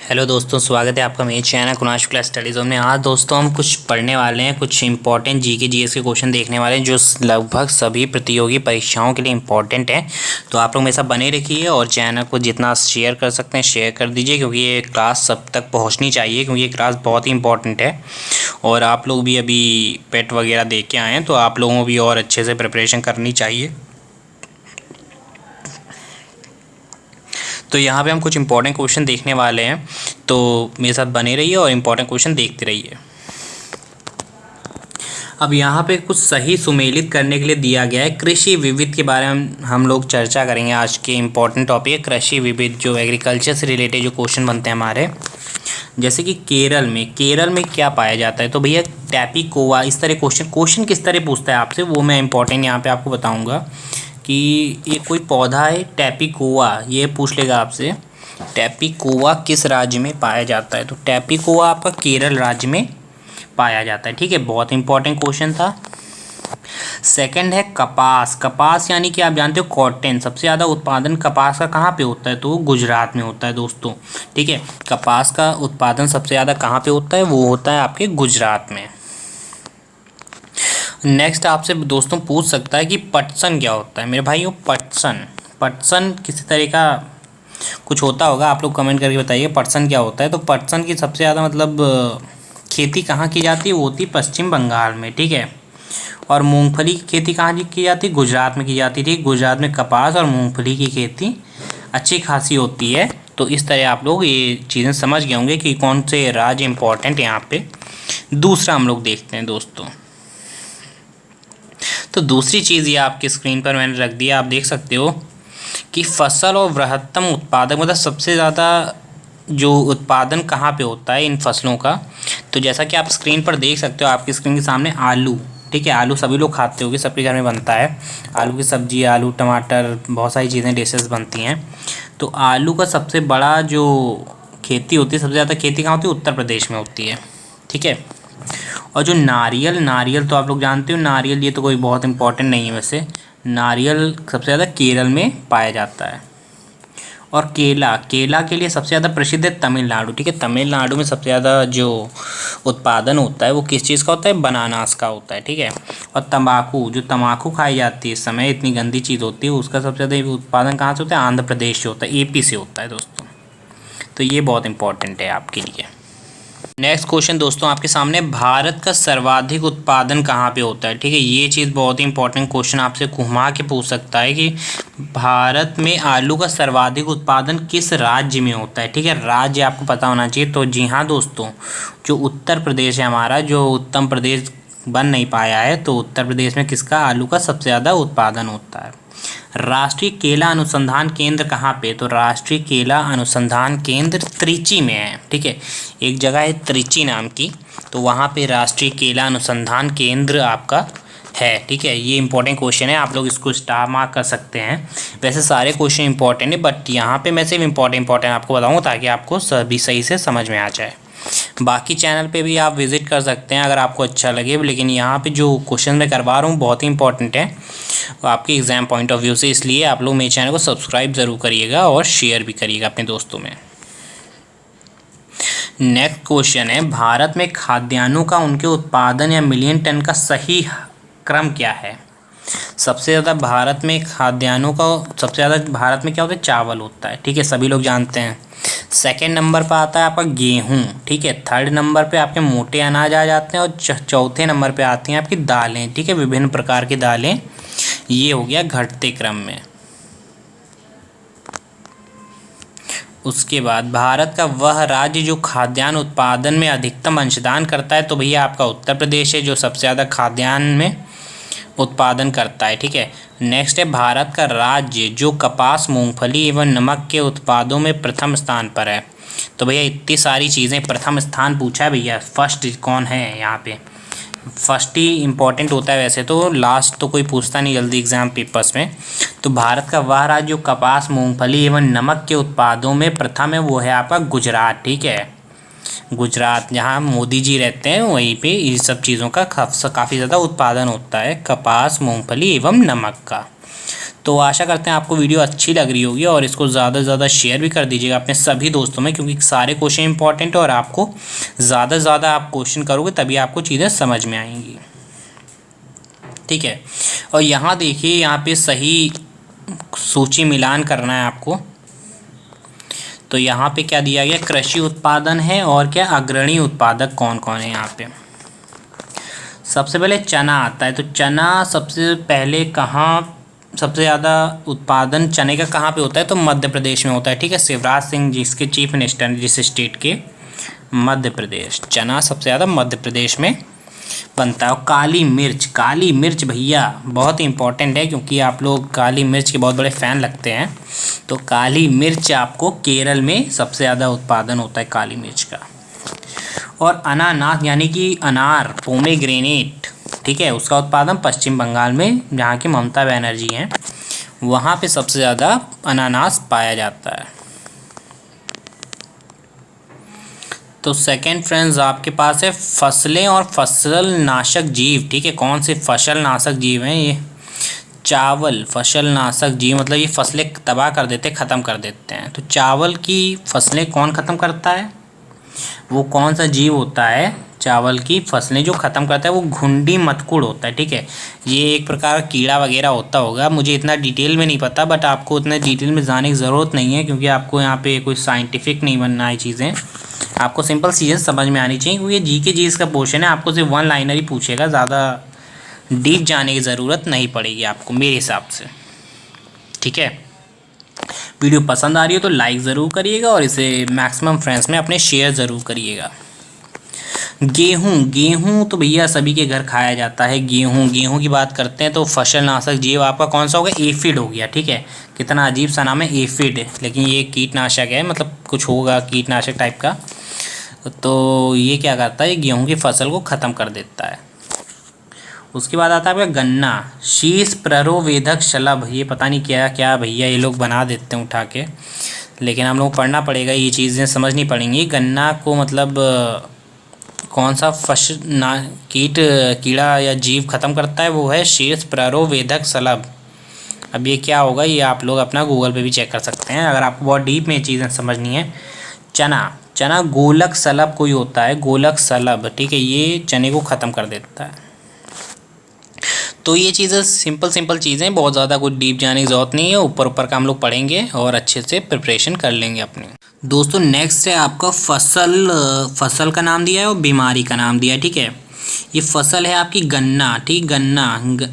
Hello दोस्तों, स्वागत है आपका मेरे channel Kunal Shukla study zone में। आज दोस्तों हम कुछ पढ़ने वाले हैं, कुछ इंपॉर्टेंट जीके जीएस के क्वेश्चन देखने वाले हैं जो लगभग सभी प्रतियोगी परीक्षाओं के लिए इंपॉर्टेंट हैं। तो आप लोग मेरे साथ बने रखिए और चैनल को जितना शेयर कर सकते हैं शेयर कर दीजिए, क्योंकि ये क्लास सब तक पहुँचनी चाहिए, क्योंकि ये क्लास बहुत ही इंपॉर्टेंट है। और आप लोग भी अभी पेट वगैरह दे के आए हैं तो आप लोगों को भी और अच्छे से प्रिपरेशन करनी चाहिए। तो यहाँ पे हम कुछ इंपॉर्टेंट क्वेश्चन देखने वाले हैं, तो मेरे साथ बने रहिए और इंपॉर्टेंट क्वेश्चन देखते रहिए। अब यहाँ पे कुछ सही सुमेलित करने के लिए दिया गया है। कृषि विविध के बारे में हम लोग चर्चा करेंगे। आज के इंपॉर्टेंट टॉपिक है कृषि विविध, जो एग्रीकल्चर से रिलेटेड जो क्वेश्चन बनते हैं हमारे। जैसे कि केरल में क्या पाया जाता है, तो भैया टैपिकोवा, इस तरह क्वेश्चन किस तरह पूछता है आपसे, वो मैं इंपॉर्टेंट यहाँ पे आपको बताऊँगा कि ये कोई पौधा है टैपिकोवा, ये पूछ लेगा आपसे टैपिकोवा किस राज्य में पाया जाता है। तो टैपिकोवा आपका केरल राज्य में पाया जाता है। ठीक है, बहुत इंपॉर्टेंट क्वेश्चन था। सेकंड है कपास यानी कि आप जानते हो कॉटन, सबसे ज़्यादा उत्पादन कपास का कहाँ पे होता है, तो गुजरात में होता है दोस्तों। ठीक है, कपास का उत्पादन सबसे ज़्यादा कहाँ पे होता है, वो होता है आपके गुजरात में। नेक्स्ट आपसे दोस्तों पूछ सकता है कि पटसन क्या होता है। मेरे भाइयों पटसन किसी तरह का कुछ होता होगा, आप लोग कमेंट करके बताइए पटसन क्या होता है। तो पटसन की सबसे ज़्यादा खेती कहाँ की जाती है, वो होती है पश्चिम बंगाल में। ठीक है, और मूंगफली की खेती कहाँ की जाती है, गुजरात में की जाती है। ठीक, गुजरात में कपास और मूंगफली की खेती अच्छी खासी होती है। तो इस तरह आप लोग ये चीज़ें समझ गए होंगे कि कौन से राज्य इंपॉर्टेंट यहाँ पे। दूसरा हम लोग देखते हैं दोस्तों, तो दूसरी चीज़ ये आपकी स्क्रीन पर मैंने रख दिया, आप देख सकते हो कि फसल और बृहत्तम उत्पादक, सबसे ज़्यादा जो उत्पादन कहाँ पे होता है इन फसलों का। तो जैसा कि आप स्क्रीन पर देख सकते हो, आपकी स्क्रीन के सामने आलू। ठीक है, आलू सभी लोग खाते होंगे, सबके घर में बनता है आलू की सब्जी, आलू टमाटर, बहुत सारी चीज़ें डिशेस बनती हैं। तो आलू का सबसे बड़ा जो खेती होती है, सबसे ज़्यादा खेती कहाँ होती है, उत्तर प्रदेश में होती है। ठीक है, और जो नारियल तो आप लोग जानते हो, नारियल ये तो कोई बहुत इंपॉर्टेंट नहीं है वैसे। नारियल सबसे ज़्यादा केरल में पाया जाता है। और केला के लिए सबसे ज़्यादा प्रसिद्ध है तमिलनाडु। ठीक है, तमिलनाडु में सबसे ज़्यादा जो उत्पादन होता है वो किस चीज़ का होता है, बनानास का होता है। ठीक है, और तंबाकू खाई जाती है इस समय, इतनी गंदी चीज़ होती है, उसका सबसे ज़्यादा उत्पादन कहाँ से होता है, आंध्र प्रदेश से होता है, यूपी से होता है दोस्तों। तो ये बहुत इंपॉर्टेंट है आपके लिए। नेक्स्ट क्वेश्चन दोस्तों आपके सामने, भारत का सर्वाधिक उत्पादन कहाँ पे होता है। ठीक है, ये चीज़ बहुत ही इंपॉर्टेंट क्वेश्चन आपसे घुमा के पूछ सकता है कि भारत में आलू का सर्वाधिक उत्पादन किस राज्य में होता है। ठीक है, राज्य आपको पता होना चाहिए। तो जी हाँ दोस्तों, जो उत्तर प्रदेश है हमारा, जो उत्तम प्रदेश बन नहीं पाया है, तो उत्तर प्रदेश में किसका आलू का सबसे ज़्यादा उत्पादन होता है। राष्ट्रीय केला अनुसंधान केंद्र कहाँ पे, तो राष्ट्रीय केला अनुसंधान केंद्र त्रिची में है। ठीक है, एक जगह है त्रिची नाम की, तो वहाँ पे राष्ट्रीय केला अनुसंधान केंद्र आपका है। ठीक है, ये इंपॉर्टेंट क्वेश्चन है, आप लोग इसको स्टार मार्क कर सकते हैं। वैसे सारे क्वेश्चन इंपॉर्टेंट है, बट यहाँ पे मैं सिर्फ इंपॉर्टेंट आपको बताऊँगा ताकि आपको सभी सही से समझ में आ जाए। बाकी चैनल पे भी आप विज़िट कर सकते हैं अगर आपको अच्छा लगे, लेकिन यहाँ पे जो क्वेश्चन मैं करवा रहा हूँ बहुत ही इंपॉर्टेंट है आपके एग्ज़ाम पॉइंट ऑफ व्यू से, इसलिए आप लोग मेरे चैनल को सब्सक्राइब ज़रूर करिएगा और शेयर भी करिएगा अपने दोस्तों में। नेक्स्ट क्वेश्चन है, भारत में खाद्यान्नों का उनके उत्पादन या मिलियन टन का सही क्रम क्या है। सबसे ज़्यादा भारत में खाद्यान्नों का, सबसे ज़्यादा भारत में क्या होता है, चावल होता है। ठीक है, सभी लोग जानते हैं। सेकेंड नंबर पर आता है आपका गेहूँ। ठीक है, थर्ड नंबर पे आपके मोटे अनाज आ जाते हैं, और चौथे नंबर पे आती हैं आपकी दालें। ठीक है, विभिन्न प्रकार की दालें, ये हो गया घटते क्रम में। उसके बाद भारत का वह राज्य जो खाद्यान्न उत्पादन में अधिकतम अंशदान करता है, तो भैया आपका उत्तर प्रदेश है, जो सबसे ज़्यादा खाद्यान्न में उत्पादन करता है। ठीक है, नेक्स्ट है भारत का राज्य जो कपास, मूंगफली एवं नमक के उत्पादों में प्रथम स्थान पर है। तो भैया इतनी सारी चीज़ें, प्रथम स्थान पूछा है भैया, फर्स्ट कौन है यहाँ पे, फर्स्ट ही इम्पॉर्टेंट होता है वैसे तो, लास्ट तो कोई पूछता नहीं जल्दी एग्जाम पेपर्स में। तो भारत का वह राज्य जो कपास, मूंगफली एवं नमक के उत्पादों में प्रथम है, वो है आपका गुजरात। ठीक है, गुजरात जहाँ मोदी जी रहते हैं वहीं पे इन सब चीज़ों का काफ़ी ज़्यादा उत्पादन होता है, कपास, मूंगफली एवं नमक का। तो आशा करते हैं आपको वीडियो अच्छी लग रही होगी और इसको ज़्यादा से ज़्यादा शेयर भी कर दीजिएगा अपने सभी दोस्तों में, क्योंकि सारे क्वेश्चन इंपॉर्टेंट है और आपको ज़्यादा से ज़्यादा आप क्वेश्चन करोगे तभी आपको चीज़ें समझ में आएंगी। ठीक है, और यहाँ देखिए, यहाँ पे सही सूची मिलान करना है आपको। तो यहाँ पे क्या दिया गया, कृषि उत्पादन है और क्या अग्रणी उत्पादक कौन कौन है। यहाँ पे सबसे पहले चना आता है। तो चना सबसे पहले कहाँ सबसे ज़्यादा उत्पादन चने का कहाँ पे होता है, तो मध्य प्रदेश में होता है। ठीक है, शिवराज सिंह जिसके चीफ मिनिस्टर हैं जिस स्टेट के, मध्य प्रदेश। चना सबसे ज़्यादा मध्य प्रदेश में बनता है। और काली मिर्च भैया बहुत इंपॉर्टेंट है, क्योंकि आप लोग काली मिर्च के बहुत बड़े फ़ैन लगते हैं। तो काली मिर्च आपको केरल में सबसे ज़्यादा उत्पादन होता है काली मिर्च का। और अनानास यानी कि अनार, पोमेग्रेनेट, ठीक है, उसका उत्पादन पश्चिम बंगाल में, जहाँ की ममता बनर्जी हैं, वहाँ पे सबसे ज़्यादा अनानास पाया जाता है। तो सेकंड फ्रेंड्स आपके पास है फसलें और फसल नाशक जीव। ठीक है, कौन से फसल नाशक जीव हैं ये, चावल फसल नाशक जीव, मतलब ये फसलें तबाह कर देते, ख़त्म कर देते हैं। तो चावल की फसलें कौन ख़त्म करता है, वो कौन सा जीव होता है, चावल की फसलें जो ख़त्म करता है वो घुंडी मतकुड़ होता है। ठीक है, ये एक प्रकार का कीड़ा वगैरह होता होगा, मुझे इतना डिटेल में नहीं पता, बट आपको उतने डिटेल में जाने की ज़रूरत नहीं है, क्योंकि आपको यहाँ पे कोई साइंटिफिक नहीं बनना है चीज़ें, आपको सिंपल चीज़ें समझ में आनी चाहिए, क्योंकि जीके जीएस का पोर्शन है, आपको सिर्फ वन लाइनर ही पूछेगा, ज़्यादा डीप जाने की ज़रूरत नहीं पड़ेगी आपको मेरे हिसाब से। ठीक है, वीडियो पसंद आ रही हो तो लाइक ज़रूर करिएगा और इसे मैक्सिमम फ्रेंड्स में अपने शेयर ज़रूर करिएगा। गेहूँ तो भैया सभी के घर खाया जाता है। गेहूँ की बात करते हैं तो फसल नाशक जीव आपका कौन सा होगा, एफिड हो गया। ठीक है, कितना अजीब सा नाम है एफिड, लेकिन ये कीटनाशक है, मतलब कुछ होगा कीटनाशक टाइप का। तो ये क्या करता है, गेहूँ की फसल को ख़त्म कर देता है। उसके बाद आता है आपका गन्ना, शीर्ष प्ररोवेधक शलभ, ये पता नहीं क्या क्या भैया ये लोग बना देते हैं उठा के, लेकिन हम लोग पढ़ना पड़ेगा, ये चीज़ें समझनी पड़ेंगी। गन्ना को मतलब कौन सा कीड़ा या जीव ख़त्म करता है, वो है शीर्ष प्ररोवेधक शलभ। अब ये क्या होगा, ये आप लोग अपना गूगल पे भी चेक कर सकते हैं अगर आपको बहुत डीप में चीज़ें समझनी है। चना गोलक शलभ कोई होता है, गोलक शलभ। ठीक है, ये चने को ख़त्म कर देता है। तो ये चीज़ें सिंपल चीज़ें, बहुत ज़्यादा कुछ डीप जाने की ज़रूरत नहीं है, ऊपर का हम लोग पढ़ेंगे और अच्छे से प्रिपरेशन कर लेंगे अपनी। दोस्तों नेक्स्ट है आपका फसल का नाम दिया है और बीमारी का नाम दिया है। ठीक है, ये फसल है आपकी गन्ना। ठीक, गन्ना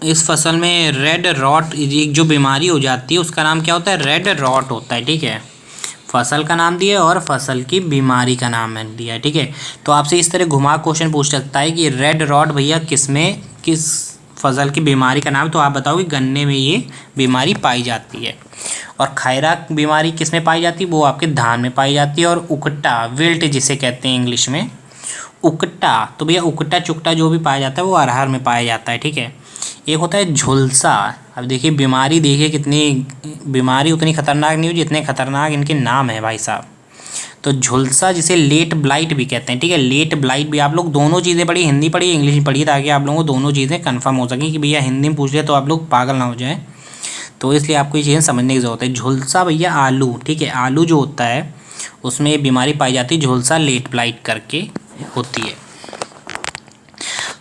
इस फसल में रेड रॉट एक जो बीमारी हो जाती है उसका नाम क्या होता है, रेड रॉट होता है। ठीक है, फसल का नाम दिया है और फसल की बीमारी का नाम दिया है। ठीक है, तो आपसे इस तरह घुमा क्वेश्चन पूछ सकता है कि रेड रॉट भैया किस फसल की बीमारी का नाम, तो आप बताओ कि गन्ने में ये बीमारी पाई जाती है। और खैरा बीमारी किस में पाई जाती है, वो आपके धान में पाई जाती है। और उकटा, विल्ट जिसे कहते हैं इंग्लिश में, उकटा, तो भैया उकटा चुकटा जो भी पाया जाता है वो अरहर में पाया जाता है। ठीक है, एक होता है झुलसा। अब देखिए बीमारी, देखिए कितनी बीमारी उतनी खतरनाक नहीं हो जितने खतरनाक इनके नाम है भाई साहब। तो झुलसा जिसे लेट ब्लाइट भी कहते हैं। ठीक है, लेट ब्लाइट भी, आप लोग दोनों चीज़ें पढ़िए, हिंदी पढ़िए इंग्लिश में पढ़िए, ताकि आप लोगों को दोनों चीज़ें कंफर्म हो सकें कि भैया हिंदी में पूछ लिया तो आप लोग पागल ना हो जाए, तो इसलिए आपको ये चीज़ें समझने की ज़रूरत है। झुलसा भैया आलू, ठीक है, आलू जो होता है उसमें ये बीमारी पाई जाती है, झुलसा लेट ब्लाइट करके होती है।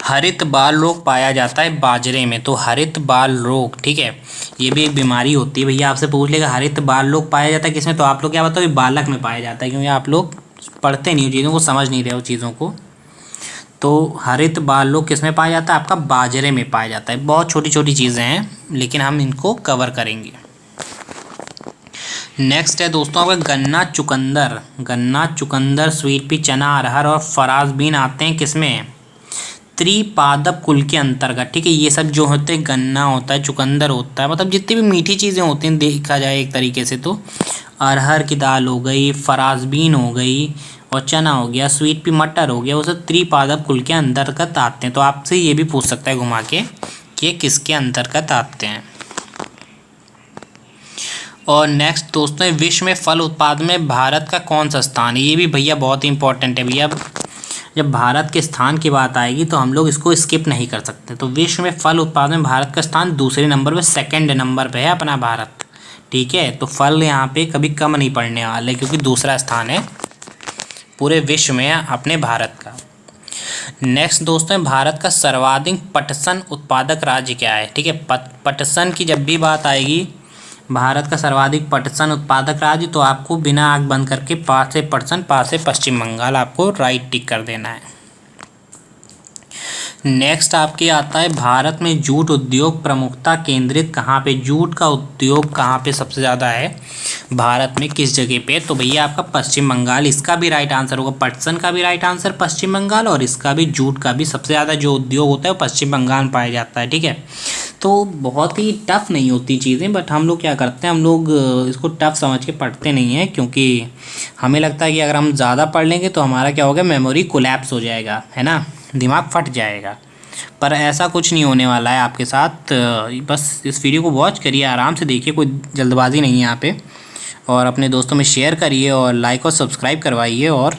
हरित बाल रोग पाया जाता है बाजरे में, तो हरित बाल रोग, ठीक है, ये भी एक बीमारी होती है। भैया आपसे पूछ लेगा हरित बाल रोग पाया जाता है किसमें, तो आप लोग क्या बताओ, ये बालक में पाया जाता है, क्योंकि आप लोग पढ़ते नहीं हो चीज़ों को, समझ नहीं रहे हो चीज़ों को। तो हरित बाल रोग किस में पाया जाता है, आपका बाजरे में पाया जाता है। बहुत छोटी छोटी चीज़ें हैं लेकिन हम इनको कवर करेंगे। नेक्स्ट है दोस्तों आपका गन्ना चुकंदर, स्वीट पी, चना, अरहर और फराजबीन आते हैं किसमें, त्रिपादप कुल के अंतर्गत। ठीक है, ये सब जो होते हैं, गन्ना होता है, चुकंदर होता है, मतलब जितनी भी मीठी चीज़ें होती हैं देखा जाए एक तरीके से, तो अरहर की दाल हो गई, फराजबीन हो गई और चना हो गया, स्वीट पी मटर हो गया, वो सब त्रिपादप कुल के अंतर्गत आते हैं। तो आपसे ये भी पूछ सकता है घुमा के कि किसके अंतर्गत आते हैं। और नेक्स्ट दोस्तों, विश्व में फल उत्पादन में भारत का कौन सा स्थान है, ये भी भैया बहुत इंपॉर्टेंट है। भैया जब भारत के स्थान की बात आएगी तो हम लोग इसको स्किप नहीं कर सकते। तो विश्व में फल उत्पादन में भारत का स्थान दूसरे नंबर पे, सेकंड नंबर पे है अपना भारत। ठीक है, तो फल यहाँ पे कभी कम नहीं पड़ने वाले, क्योंकि दूसरा स्थान है पूरे विश्व में अपने भारत का। नेक्स्ट दोस्तों, भारत का सर्वाधिक पटसन उत्पादक राज्य क्या है? ठीक है, पटसन की जब भी बात आएगी, भारत का सर्वाधिक पटसन उत्पादक राज्य, तो आपको बिना आंख बंद करके पास से पटसन, पास से पश्चिम बंगाल, आपको राइट टिक कर देना है। नेक्स्ट आपके आता है, भारत में जूट उद्योग प्रमुखता केंद्रित कहाँ पे? जूट का उद्योग कहाँ पे सबसे ज़्यादा है भारत में, किस जगह पे? तो भैया आपका पश्चिम बंगाल, इसका भी राइट आंसर होगा। पटसन का भी राइट आंसर पश्चिम बंगाल, और इसका भी, जूट का भी सबसे ज़्यादा जो उद्योग होता है वो पश्चिम बंगाल में पाया जाता है। ठीक है, तो बहुत ही टफ नहीं होती चीज़ें, बट हम लोग क्या करते हैं, हम लोग इसको टफ समझ के पढ़ते नहीं हैं, क्योंकि हमें लगता है कि अगर हम ज़्यादा पढ़ लेंगे तो हमारा क्या होगा, मेमोरी कोलैप्स हो जाएगा, है ना, दिमाग फट जाएगा। पर ऐसा कुछ नहीं होने वाला है आपके साथ। बस इस वीडियो को वॉच करिए, आराम से देखिए, कोई जल्दबाजी नहीं है यहाँ पे, और अपने दोस्तों में शेयर करिए और लाइक और सब्सक्राइब करवाइए, और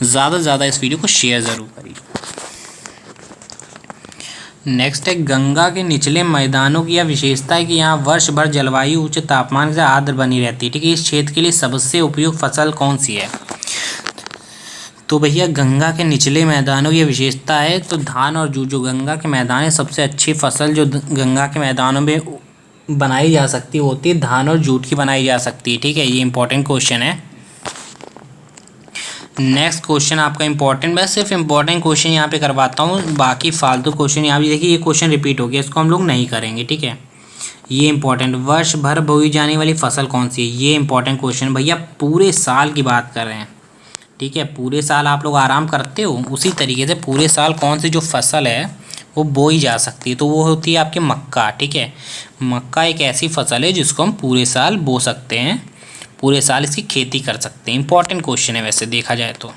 ज़्यादा से ज़्यादा इस वीडियो को शेयर ज़रूर करिए। नेक्स्ट है, गंगा के निचले मैदानों की यह विशेषता है कि यहाँ वर्ष भर जलवायु उच्च तापमान से आर्द्र बनी रहती है। ठीक है, इस क्षेत्र के लिए सबसे उपयुक्त फसल कौन सी है? तो भैया गंगा के निचले मैदानों की विशेषता है तो धान और जूट। जो गंगा के मैदान है, सबसे अच्छी फसल जो गंगा के मैदानों में बनाई जा सकती होती है, धान और जूट की बनाई जा सकती है। ठीक है, ये इंपॉर्टेंट क्वेश्चन है। नेक्स्ट क्वेश्चन आपका इंपॉर्टेंट, मैं सिर्फ इंपॉर्टेंट क्वेश्चन यहाँ पे करवाता हूँ, बाकी फालतू क्वेश्चन यहाँ भी देखिए, ये क्वेश्चन रिपीट हो गया, इसको हम लोग नहीं करेंगे। ठीक है, ये इंपॉर्टेंट, वर्ष भर बोई जाने वाली फसल कौन सी है? ये इंपॉर्टेंट क्वेश्चन भैया, पूरे साल की बात कर रहे हैं। ठीक है, पूरे साल आप लोग आराम करते हो, उसी तरीके से पूरे साल कौन सी जो फसल है वो बोई जा सकती है, तो वो होती है आपके मक्का। ठीक है, मक्का एक ऐसी फसल है जिसको हम पूरे साल बो सकते हैं, पूरे साल इसकी खेती कर सकते हैं। इंपॉर्टेंट क्वेश्चन है वैसे देखा जाए तो।